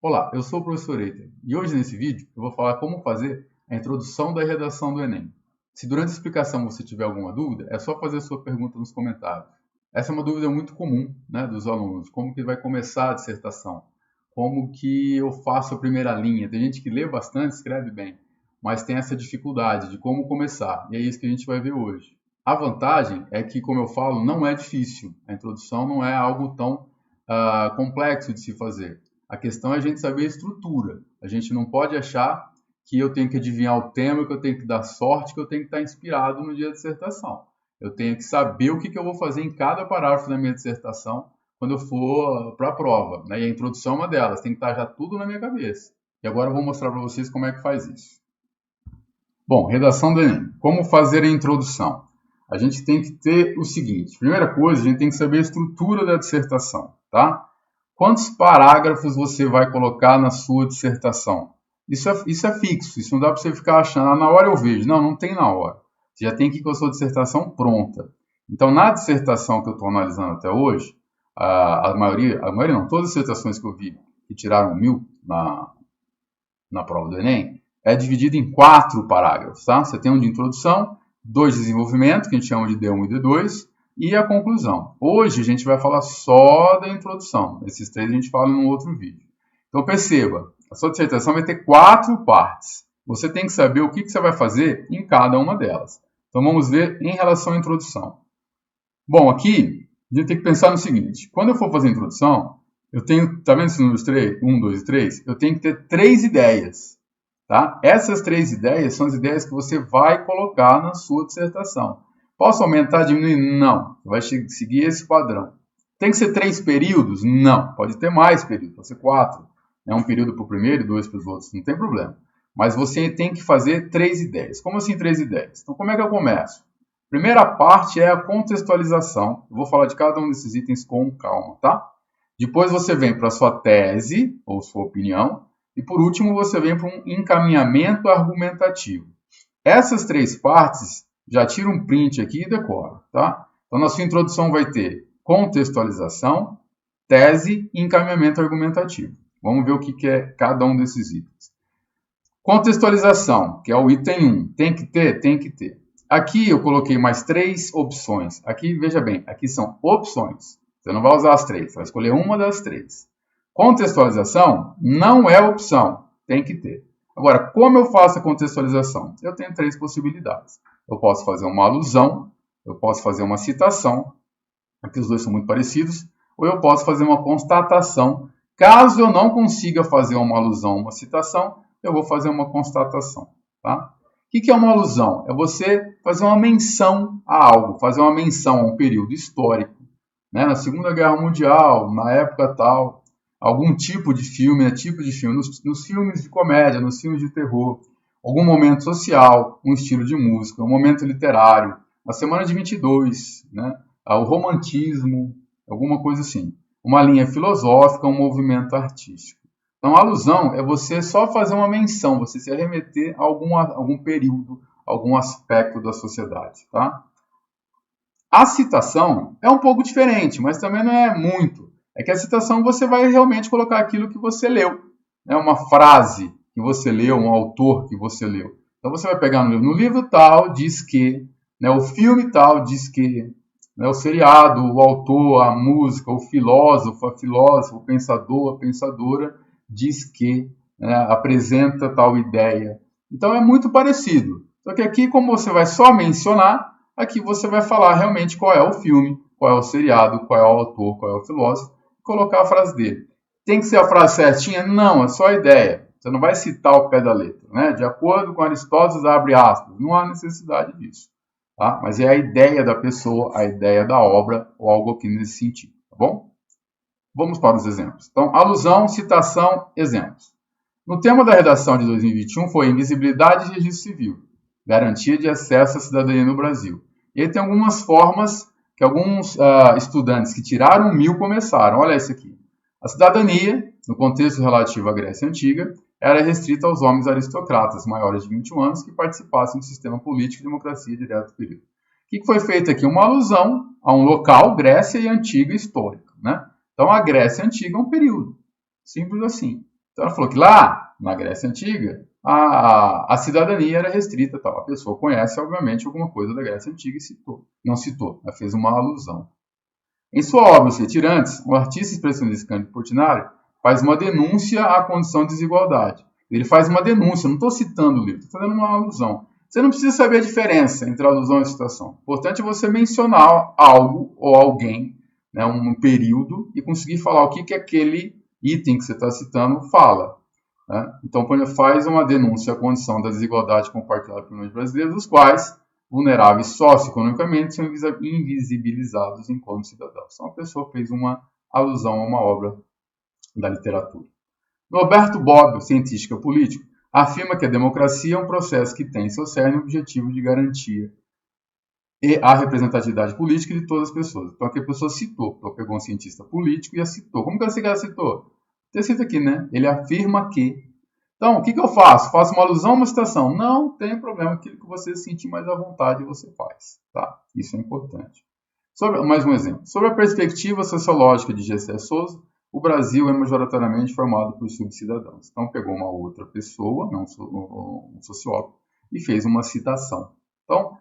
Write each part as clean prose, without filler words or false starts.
Olá, eu sou o professor Eiter e hoje nesse vídeo eu vou falar como fazer a introdução da redação do Enem. Se durante a explicação você tiver alguma dúvida, é só fazer a sua pergunta nos comentários. Essa é uma dúvida muito comum, dos alunos, como que vai começar a dissertação, como que eu faço a primeira linha. Tem gente que lê bastante, escreve bem, mas tem essa dificuldade de como começar, e é isso que a gente vai ver hoje. A vantagem é que, como eu falo, não é difícil, a introdução não é algo tão complexo de se fazer. A questão é a gente saber a estrutura. A gente não pode achar que eu tenho que adivinhar o tema, que eu tenho que dar sorte, que eu tenho que estar inspirado no dia da dissertação. Eu tenho que saber o que eu vou fazer em cada parágrafo da minha dissertação quando eu for para a prova. E a introdução é uma delas, tem que estar já tudo na minha cabeça. E agora eu vou mostrar para vocês como é que faz isso. Bom, redação do Enem. Como fazer a introdução? A gente tem que ter o seguinte. Primeira coisa, a gente tem que saber a estrutura da dissertação, tá? Quantos parágrafos você vai colocar na sua dissertação? Isso é fixo, isso não dá para você ficar achando, na hora eu vejo. Não, não tem na hora. Você já tem que ir com a sua dissertação pronta. Então, na dissertação que eu estou analisando até hoje, a maioria não, todas as dissertações que eu vi que tiraram 1000 na prova do Enem, é dividida em 4 parágrafos, tá? Você tem um de introdução, 2 de desenvolvimento, que a gente chama de D1 e D2, e a conclusão. Hoje a gente vai falar só da introdução. Esses 3 a gente fala em um outro vídeo. Então perceba, a sua dissertação vai ter 4 partes. Você tem que saber o que você vai fazer em cada uma delas. Então vamos ver em relação à introdução. Bom, aqui a gente tem que pensar no seguinte. Quando eu for fazer a introdução, eu tenho, tá vendo esses números 3? 1, 2 e 3? Eu tenho que ter 3 ideias. Tá? Essas 3 ideias são as ideias que você vai colocar na sua dissertação. Posso aumentar, diminuir? Não. Vai seguir esse padrão. Tem que ser 3 períodos? Não. Pode ter mais períodos, pode ser 4. Um período para o primeiro e 2 para os outros, não tem problema. Mas você tem que fazer 3 ideias. Como assim 3 ideias? Então, como é que eu começo? Primeira parte é a contextualização. Eu vou falar de cada um desses itens com calma, tá? Depois você vem para a sua tese, ou sua opinião. E por último, você vem para um encaminhamento argumentativo. Essas 3 partes, já tira um print aqui e decora, tá? Então, na sua introdução vai ter contextualização, tese e encaminhamento argumentativo. Vamos ver o que é cada um desses itens. Contextualização, que é o item 1. Tem que ter? Tem que ter. Aqui eu coloquei mais 3 opções. Aqui, veja bem, aqui são opções. Você não vai usar as 3, você vai escolher uma das 3. Contextualização não é opção, tem que ter. Agora, como eu faço a contextualização? Eu tenho 3 possibilidades. Eu posso fazer uma alusão, eu posso fazer uma citação, aqui os dois são muito parecidos, ou eu posso fazer uma constatação. Caso eu não consiga fazer uma alusão, uma citação, eu vou fazer uma constatação. Tá? O que é uma alusão? É você fazer uma menção a algo, fazer uma menção a um período histórico, na Segunda Guerra Mundial, na época tal, algum tipo de filme, nos filmes de comédia, nos filmes de terror, algum momento social, um estilo de música, um momento literário, a semana de 22, o romantismo, alguma coisa assim. Uma linha filosófica, um movimento artístico. Então, a alusão é você só fazer uma menção, você se arremeter a algum período, algum aspecto da sociedade. Tá? A citação é um pouco diferente, mas também não é muito. É que a citação você vai realmente colocar aquilo que você leu. Uma frase que você leu, um autor que você leu. Então você vai pegar no livro tal, diz que, o filme tal, diz que, o seriado, o autor, a música, o filósofo, a filósofa, o pensador, a pensadora, diz que, apresenta tal ideia. Então é muito parecido. Só que aqui, como você vai só mencionar, aqui você vai falar realmente qual é o filme, qual é o seriado, qual é o autor, qual é o filósofo, colocar a frase dele. Tem que ser a frase certinha? Não, é só a ideia. Você não vai citar o pé da letra. De acordo com Aristóteles, abre aspas. Não há necessidade disso. Tá? Mas é a ideia da pessoa, a ideia da obra, ou algo aqui nesse sentido. Tá bom? Vamos para os exemplos. Então, alusão, citação, exemplos. No tema da redação de 2021 foi invisibilidade de registro civil, garantia de acesso à cidadania no Brasil. E aí tem algumas formas que alguns estudantes que tiraram 1000 começaram. Olha esse aqui. A cidadania, no contexto relativo à Grécia Antiga, era restrita aos homens aristocratas maiores de 21 anos que participassem do sistema político e democracia direto do período. O que foi feito aqui? Uma alusão a um local, Grécia e Antiga histórica. Então, a Grécia Antiga é um período. Simples assim. Então ela falou que lá, na Grécia Antiga, a cidadania era restrita. Tal. A pessoa conhece, obviamente, alguma coisa da Grécia Antiga e citou. Não citou, ela fez uma alusão. Em sua obra Os Retirantes, o artista expressionista Cândido Portinari faz uma denúncia à condição de desigualdade. Ele faz uma denúncia, não estou citando o livro, estou fazendo uma alusão. Você não precisa saber a diferença entre alusão e citação. O importante é você mencionar algo ou alguém, né, um período, e conseguir falar o que aquele item que você está citando fala. Né? Então, faz uma denúncia à condição da desigualdade compartilhada por nós brasileiros, os quais, vulneráveis socioeconomicamente, são invisibilizados enquanto cidadãos. Então, a pessoa fez uma alusão a uma obra da literatura. Roberto Bobbio, cientista político, afirma que a democracia é um processo que tem em seu cerne o objetivo de garantia e a representatividade política de todas as pessoas. Então aqui a pessoa citou, então pegou um cientista político e a citou. Como que ela citou? Tem cita aqui, né? Ele afirma que. Então, o que eu faço? Faço uma alusão a uma citação? Não tem problema, aquilo que você sentir mais à vontade você faz. Tá? Isso é importante. Mais um exemplo. Sobre a perspectiva sociológica de Gessé Souza, o Brasil é majoritariamente formado por subcidadãos. Então, pegou uma outra pessoa, não um sociólogo, e fez uma citação. Então,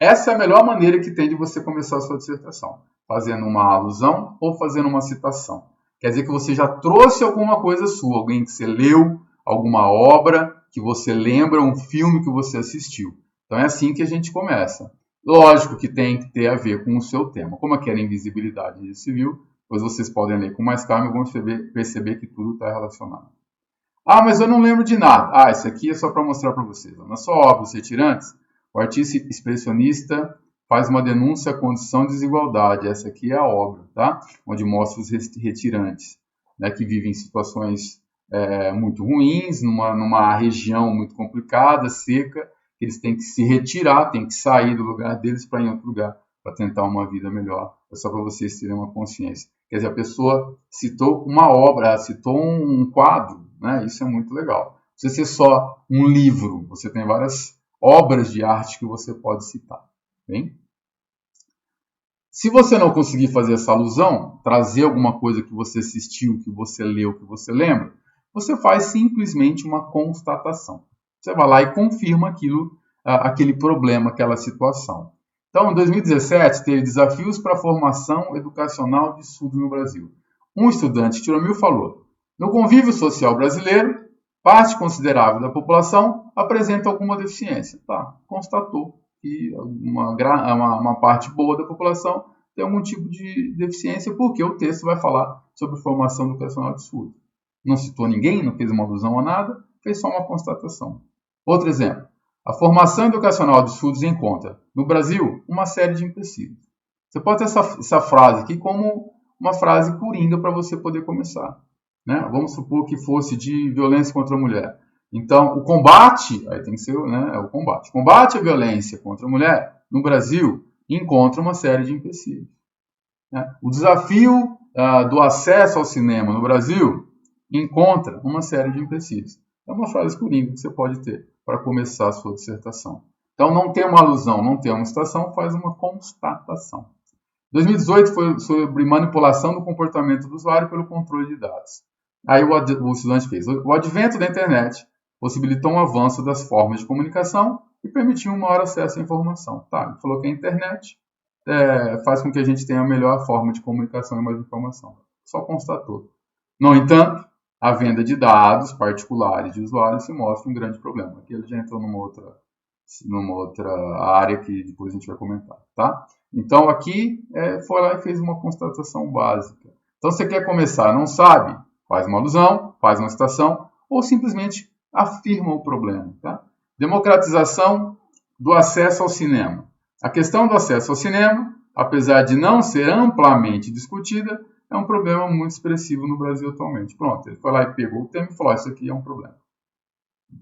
essa é a melhor maneira que tem de você começar a sua dissertação. Fazendo uma alusão ou fazendo uma citação. Quer dizer que você já trouxe alguma coisa sua, alguém que você leu, alguma obra que você lembra, um filme que você assistiu. Então, é assim que a gente começa. Lógico que tem que ter a ver com o seu tema. Como aqui era invisibilidade civil, depois vocês podem ler com mais calma e vão perceber que tudo está relacionado. Ah, mas eu não lembro de nada. Ah, isso aqui é só para mostrar para vocês. Na sua obra, Os Retirantes, o artista expressionista faz uma denúncia à condição de desigualdade. Essa aqui é a obra, tá? Onde mostra os retirantes, né, que vivem em situações muito ruins, numa região muito complicada, seca. Eles têm que se retirar, têm que sair do lugar deles para ir em outro lugar, para tentar uma vida melhor. É só para vocês terem uma consciência. Quer dizer, a pessoa citou uma obra, citou um quadro, né? Isso é muito legal. Não precisa ser só um livro, você tem várias obras de arte que você pode citar. Bem? Se você não conseguir fazer essa alusão, trazer alguma coisa que você assistiu, que você leu, que você lembra, você faz simplesmente uma constatação. Você vai lá e confirma aquele problema, aquela situação. Então, em 2017, teve desafios para a formação educacional de surdos no Brasil. Um estudante, Tiromil, falou: no convívio social brasileiro, parte considerável da população apresenta alguma deficiência. Tá, constatou que uma parte boa da população tem algum tipo de deficiência, porque o texto vai falar sobre formação educacional de surdos. Não citou ninguém, não fez uma alusão a nada, fez só uma constatação. Outro exemplo. A formação educacional de surdos encontra, no Brasil, uma série de empecilhos. Você pode ter essa frase aqui como uma frase coringa para você poder começar. Né? Vamos supor que fosse de violência contra a mulher. Então, o combate, aí tem que ser o combate. O combate à violência contra a mulher, no Brasil, encontra uma série de empecilhos. Né? O desafio do acesso ao cinema no Brasil encontra uma série de empecilhos. É uma frase coringa que você pode ter para começar a sua dissertação. Então, não tem uma alusão, não tem uma citação, faz uma constatação. 2018 foi sobre manipulação do comportamento do usuário pelo controle de dados. Aí o estudante fez. O advento da internet possibilitou um avanço das formas de comunicação e permitiu um maior acesso à informação. Tá, ele falou que a internet faz com que a gente tenha a melhor forma de comunicação e mais informação. Só constatou. No entanto, a venda de dados particulares de usuários se mostra um grande problema. Aqui ele já entrou numa outra área que depois a gente vai comentar, tá? Então aqui foi lá e fez uma constatação básica. Então você quer começar, não sabe? Faz uma alusão, faz uma citação ou simplesmente afirma o problema, tá? Democratização do acesso ao cinema. A questão do acesso ao cinema, apesar de não ser amplamente discutida, é um problema muito expressivo no Brasil atualmente. Pronto, ele foi lá e pegou o tema e falou: isso aqui é um problema.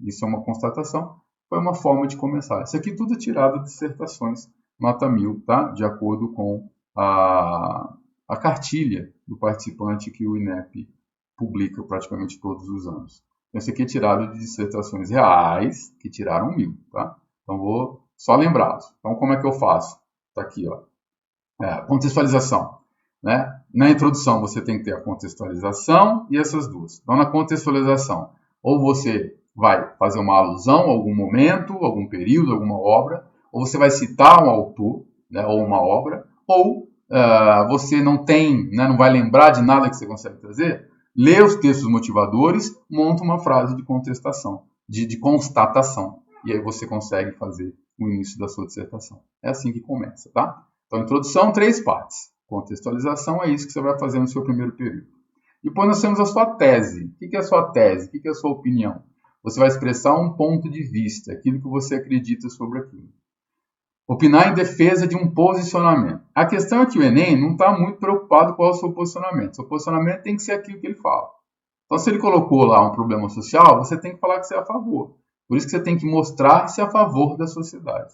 Isso é uma constatação, foi uma forma de começar. Isso aqui tudo é tirado de dissertações, nota 1000, tá? De acordo com a cartilha do participante que o INEP publica praticamente todos os anos. Então, isso aqui é tirado de dissertações reais, que tiraram 1000, tá? Então, vou só lembrá-los. Então, como é que eu faço? Está aqui, ó. Contextualização. Né? na introdução você tem que ter a contextualização e essas duas. Então, na contextualização, ou você vai fazer uma alusão a algum momento, algum período, alguma obra, ou você vai citar um autor, né, ou uma obra, ou você não tem, né, não vai lembrar de nada que você consegue trazer, lê os textos motivadores, monta uma frase de contestação, de constatação, e aí você consegue fazer o início da sua dissertação. É assim que começa, tá? Então, introdução, 3 partes. Contextualização é isso que você vai fazer no seu primeiro período. Depois nós temos a sua tese. O que é a sua tese? O que é a sua opinião? Você vai expressar um ponto de vista, aquilo que você acredita sobre aquilo. Opinar em defesa de um posicionamento. A questão é que o Enem não está muito preocupado com o seu posicionamento. Seu posicionamento tem que ser aquilo que ele fala. Então, se ele colocou lá um problema social, você tem que falar que você é a favor. Por isso que você tem que mostrar-se a favor da sociedade.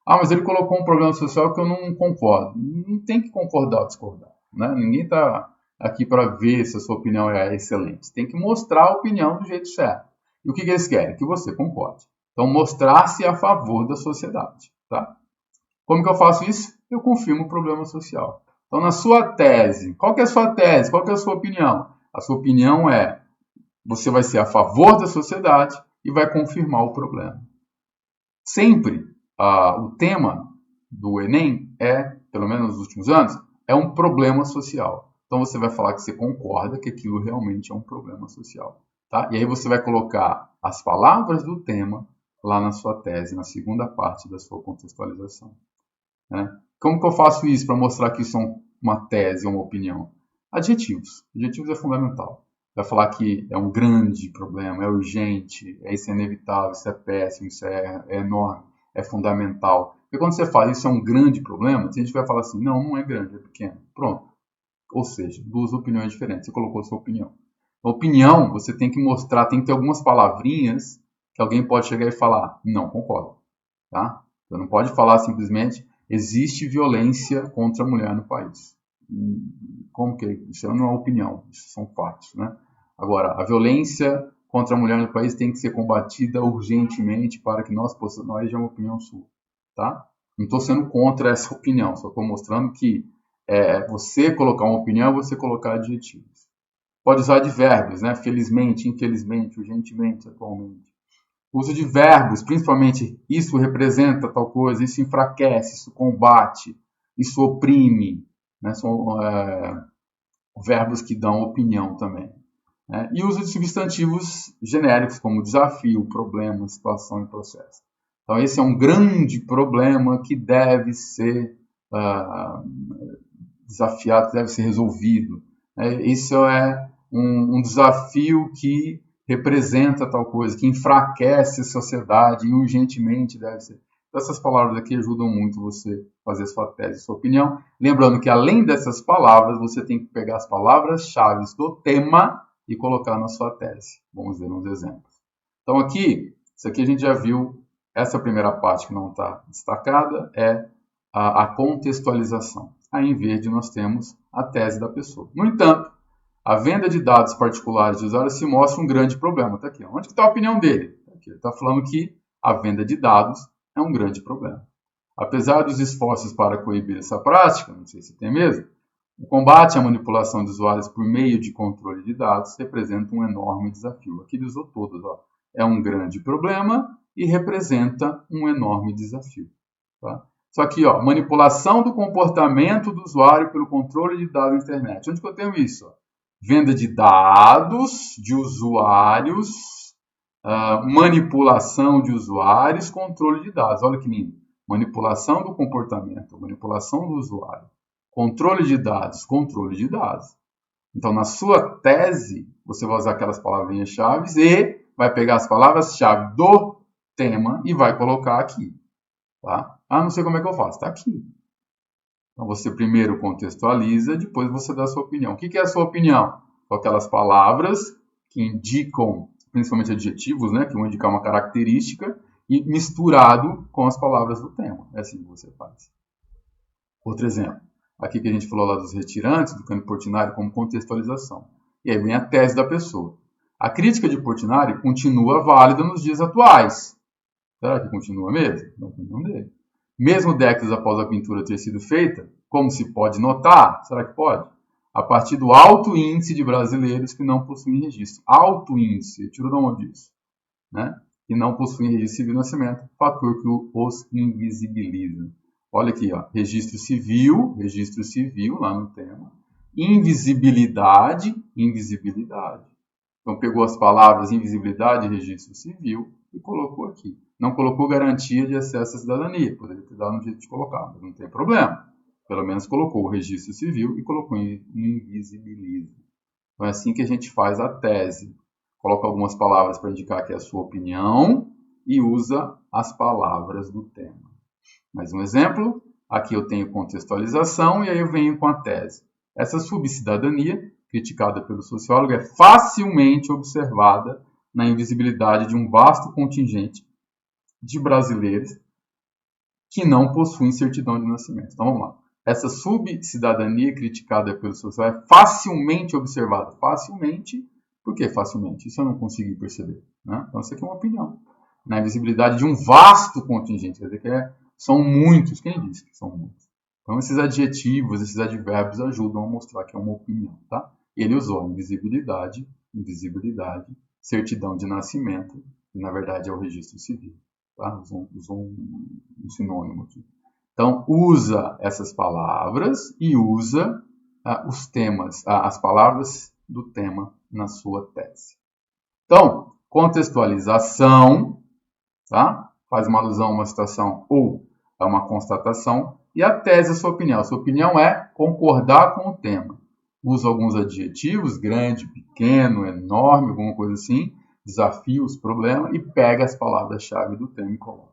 Ah, mas ele colocou um problema social que eu não concordo. Não tem que concordar ou discordar. Né? Ninguém está aqui para ver se a sua opinião é excelente. Você tem que mostrar a opinião do jeito certo. E o que eles querem? Que você concorde. Então, mostrar-se a favor da sociedade. Tá? Como que eu faço isso? Eu confirmo o problema social. Então, na sua tese, qual que é a sua tese? Qual que é a sua opinião? A sua opinião é, você vai ser a favor da sociedade e vai confirmar o problema. Sempre o tema do Enem pelo menos nos últimos anos, é um problema social. Então você vai falar que você concorda que aquilo realmente é um problema social. Tá? E aí você vai colocar as palavras do tema lá na sua tese, na segunda parte da sua contextualização. Né? Como que eu faço isso para mostrar que isso é uma tese, uma opinião? Adjetivos. Adjetivos é fundamental. Vai falar que é um grande problema, é urgente, isso é inevitável, isso é péssimo, isso é enorme, é fundamental. Porque quando você fala isso é um grande problema, a gente vai falar assim, não é grande, é pequeno. Pronto. Ou seja, duas opiniões diferentes. Você colocou a sua opinião. A opinião, você tem que mostrar, tem que ter algumas palavrinhas que alguém pode chegar e falar, não concordo. Tá? Você não pode falar simplesmente, existe violência contra a mulher no país. Como que é? Isso não é uma opinião, isso são fatos. Né? Agora, a violência contra a mulher no país tem que ser combatida urgentemente para que nós possamos... Aí já é uma opinião sua. Tá? Não estou sendo contra essa opinião, só estou mostrando que você colocar uma opinião é você colocar adjetivos. Pode usar de verbos, né? Felizmente, infelizmente, urgentemente, atualmente. Uso de verbos, principalmente isso representa tal coisa, isso enfraquece, isso combate, isso oprime. Né? São verbos que dão opinião também. Né? E uso de substantivos genéricos, como desafio, problema, situação e processo. Então, esse é um grande problema que deve ser desafiado, que deve ser resolvido. Isso é um desafio que representa tal coisa, que enfraquece a sociedade e urgentemente deve ser. Então, essas palavras aqui ajudam muito você a fazer sua tese, sua opinião. Lembrando que, além dessas palavras, você tem que pegar as palavras-chave do tema e colocar na sua tese. Vamos ver uns exemplos. Então, isso aqui a gente já viu. Essa primeira parte que não está destacada é a contextualização. Aí, em verde, nós temos a tese da pessoa. No entanto, a venda de dados particulares de usuários se mostra um grande problema. Está aqui. Onde está a opinião dele? Aqui. Ele está falando que a venda de dados é um grande problema. Apesar dos esforços para coibir essa prática, não sei se tem mesmo, o combate à manipulação de usuários por meio de controle de dados representa um enorme desafio. Aqui ele usou todos. É um grande problema e representa um enorme desafio. Tá? Só que, manipulação do comportamento do usuário pelo controle de dados na internet. Onde que eu tenho isso? Venda de dados de usuários, manipulação de usuários, controle de dados. Olha que lindo. Manipulação do comportamento, manipulação do usuário, controle de dados, controle de dados. Então, na sua tese, você vai usar aquelas palavrinhas-chave e vai pegar as palavras-chave do tema e vai colocar aqui. Tá? Não sei como é que eu faço. Está aqui. Então, você primeiro contextualiza, depois você dá a sua opinião. O que é a sua opinião? São aquelas palavras que indicam, principalmente adjetivos, né, que vão indicar uma característica, e misturado com as palavras do tema. É assim que você faz. Outro exemplo. Aqui que a gente falou lá dos retirantes, do Cândido Portinari, como contextualização. E aí vem a tese da pessoa. A crítica de Portinari continua válida nos dias atuais. Será que continua mesmo? Na opinião dele. Mesmo décadas após a pintura ter sido feita, como se pode notar, será que pode? a partir do alto índice de brasileiros que não possuem registro. Alto índice, tirou de onde isso? Né? Que não possuem registro civil de nascimento, fator que os invisibiliza. Olha aqui, ó, registro civil, lá no tema. Invisibilidade. Então, pegou as palavras invisibilidade e registro civil e colocou aqui. Não colocou garantia de acesso à cidadania. Poderia ter dado um jeito de colocar, mas não tem problema. Pelo menos colocou o registro civil e colocou invisibiliza. Então, é assim que a gente faz a tese. Coloca algumas palavras para indicar que é a sua opinião e usa as palavras do tema. Mais um exemplo. Aqui eu tenho contextualização e aí eu venho com a tese. Essa subcidadania, criticada pelo sociólogo, é facilmente observada na invisibilidade de um vasto contingente de brasileiros que não possuem certidão de nascimento. Então vamos lá. Essa subcidadania criticada pelo sociólogo é facilmente observada. Facilmente, por que facilmente? Isso eu não consegui perceber. Né? Então isso aqui é uma opinião. Na invisibilidade de um vasto contingente, quer dizer que são muitos. Quem disse que são muitos? Então esses adjetivos, esses advérbios ajudam a mostrar que é uma opinião. Tá? Ele usou invisibilidade, certidão de nascimento, que na verdade é o registro civil. Tá? Usou um sinônimo aqui. Então, usa essas palavras e usa os temas, as palavras do tema na sua tese. Então, contextualização, tá? Faz uma alusão a uma situação ou a uma constatação. E a tese, a sua opinião. A sua opinião é concordar com o tema. Usa alguns adjetivos, grande, pequeno, enorme, alguma coisa assim, desafios, problema, e pega as palavras-chave do tema e coloca.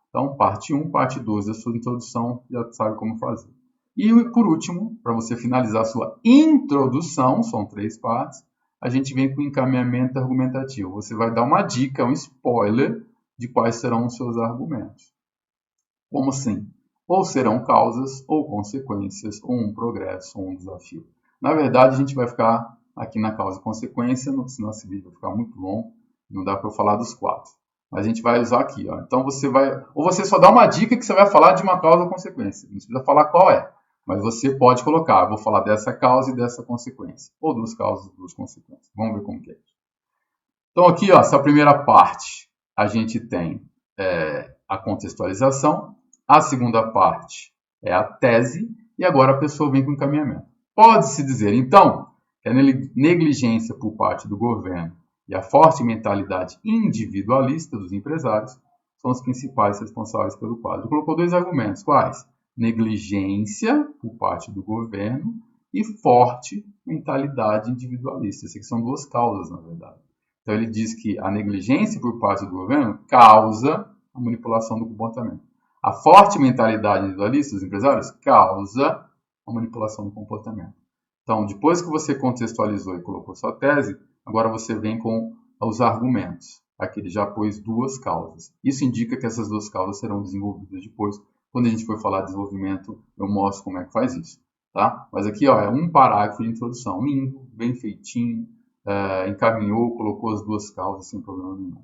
Então, parte 1, parte 2 da sua introdução, já sabe como fazer. E, por último, para você finalizar a sua introdução, são 3 partes, a gente vem com encaminhamento argumentativo. Você vai dar uma dica, um spoiler, de quais serão os seus argumentos. Como assim? Ou serão causas, ou consequências, ou um progresso, ou um desafio. Na verdade, a gente vai ficar aqui na causa e consequência, senão esse vídeo vai ficar muito longo, não dá para eu falar dos 4. Mas a gente vai usar aqui, ó. Então você vai, ou você só dá uma dica que você vai falar de uma causa ou consequência. Não precisa falar qual é, mas você pode colocar, vou falar dessa causa e dessa consequência, ou 2 causas e 2 consequências. Vamos ver como que é. Então aqui, ó, essa primeira parte, a gente tem a contextualização, a segunda parte é a tese, e agora a pessoa vem com encaminhamento. Pode-se dizer, então, que a negligência por parte do governo e a forte mentalidade individualista dos empresários são os principais responsáveis pelo quadro. Ele colocou 2 argumentos. Quais? Negligência por parte do governo e forte mentalidade individualista. Essas aqui são 2 causas, na verdade. Então ele diz que a negligência por parte do governo causa a manipulação do comportamento. A forte mentalidade individualista dos empresários causa a manipulação do comportamento. Então, depois que você contextualizou e colocou sua tese, agora você vem com os argumentos. Aqui ele já pôs 2 causas. Isso indica que essas 2 causas serão desenvolvidas depois. Quando a gente for falar de desenvolvimento, eu mostro como é que faz isso. Tá? Mas aqui ó, é um parágrafo de introdução. Lindo, bem feitinho, encaminhou, colocou as 2 causas sem problema nenhum.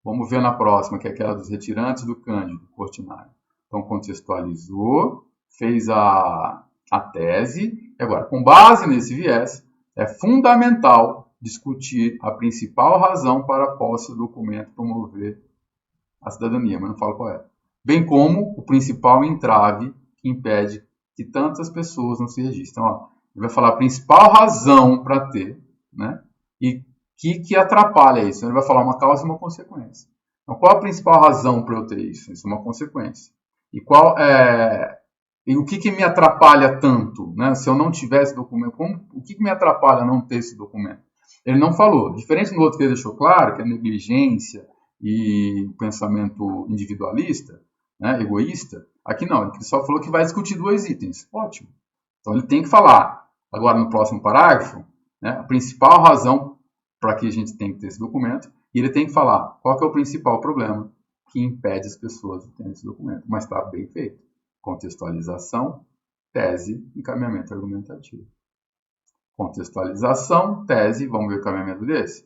Vamos ver na próxima, que é aquela dos retirantes do Cândido Portinari. Então, contextualizou, fez a tese. E agora, com base nesse viés, é fundamental discutir a principal razão para a posse do documento promover a cidadania, mas não falo qual é. Bem como o principal entrave que impede que tantas pessoas não se registrem. Ó, ele vai falar a principal razão para ter, né? E que atrapalha isso. Ele vai falar uma causa e uma consequência. Então, qual a principal razão para eu ter isso? Isso é uma consequência. E o que me atrapalha tanto? Né? Se eu não tivesse documento, o que me atrapalha não ter esse documento? Ele não falou. Diferente do outro que ele deixou claro, que é negligência e pensamento individualista, né, egoísta, aqui não. Ele só falou que vai discutir 2 itens. Ótimo. Então, ele tem que falar, agora no próximo parágrafo, né, a principal razão para que a gente tem que ter esse documento, e ele tem que falar qual que é o principal problema que impede as pessoas de terem esse documento. Mas está bem feito. Contextualização, tese, encaminhamento argumentativo. Contextualização, tese, vamos ver o encaminhamento desse.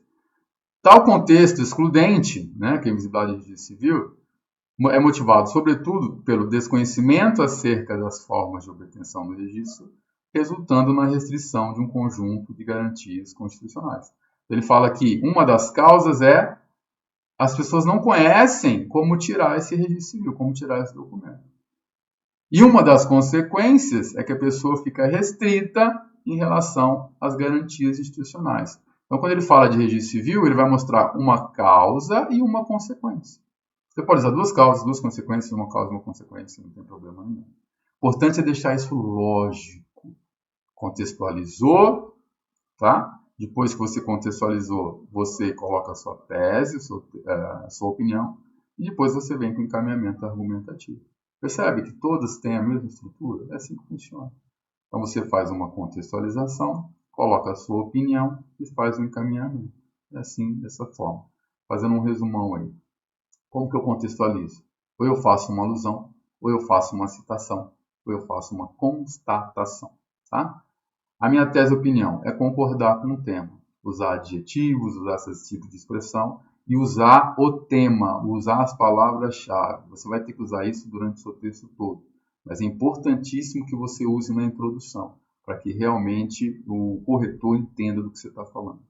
Tal contexto excludente, né, que é a invisibilidade de registro civil, é motivado, sobretudo, pelo desconhecimento acerca das formas de obtenção do registro, resultando na restrição de um conjunto de garantias constitucionais. Ele fala que uma das causas é as pessoas não conhecem como tirar esse registro civil, como tirar esse documento. E uma das consequências é que a pessoa fica restrita em relação às garantias institucionais. Então, quando ele fala de registro civil, ele vai mostrar uma causa e uma consequência. Você pode usar duas causas, duas consequências, uma causa e uma consequência, não tem problema nenhum. O importante é deixar isso lógico. Contextualizou, tá? Depois que você contextualizou, você coloca a sua tese, a sua opinião, e depois você vem com o encaminhamento argumentativo. Percebe que todas têm a mesma estrutura? É assim que funciona. Então você faz uma contextualização, coloca a sua opinião e faz um encaminhamento. É assim, dessa forma. Fazendo um resumão aí. Como que eu contextualizo? Ou eu faço uma alusão, ou eu faço uma citação, ou eu faço uma constatação. Tá? A minha tese e opinião é concordar com o tema. Usar adjetivos, usar esse tipo de expressão e usar o tema, usar as palavras-chave. Você vai ter que usar isso durante o seu texto todo. Mas é importantíssimo que você use na introdução, para que realmente o corretor entenda do que você está falando.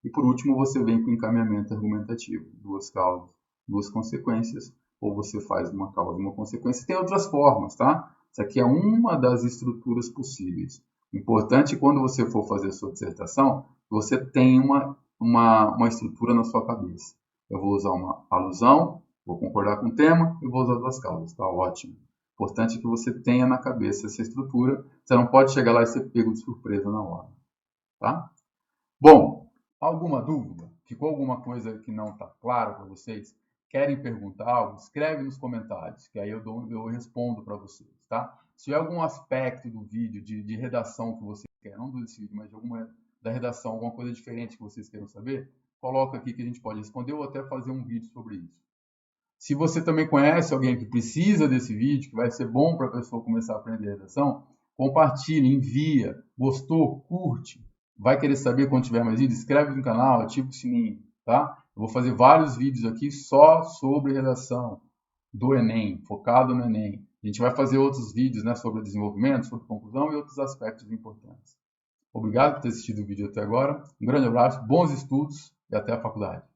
E por último, você vem com encaminhamento argumentativo. Duas causas, duas consequências, ou você faz uma causa e uma consequência. Tem outras formas, tá? Isso aqui é uma das estruturas possíveis. O importante, quando você for fazer a sua dissertação, você tenha uma estrutura na sua cabeça. Eu vou usar uma alusão, vou concordar com o tema e vou usar duas causas. Tá ótimo. O importante é que você tenha na cabeça essa estrutura. Você não pode chegar lá e ser pego de surpresa na hora. Tá? Bom, alguma dúvida? Ficou alguma coisa que não está claro para vocês? Querem perguntar algo? Escreve nos comentários, que aí eu respondo para vocês. Tá? Se tiver algum aspecto do vídeo de redação que vocês querem, não desse vídeo, mas da redação, alguma coisa diferente que vocês queiram saber, coloca aqui que a gente pode responder ou até fazer um vídeo sobre isso. Se você também conhece alguém que precisa desse vídeo, que vai ser bom para a pessoa começar a aprender redação, compartilhe, envia, gostou, curte. Vai querer saber quando tiver mais vídeos? Inscreve no canal, ativa o sininho, tá? Eu vou fazer vários vídeos aqui só sobre redação do Enem, focado no Enem. A gente vai fazer outros vídeos, né, sobre desenvolvimento, sobre conclusão e outros aspectos importantes. Obrigado por ter assistido o vídeo até agora. Um grande abraço, bons estudos e até a faculdade.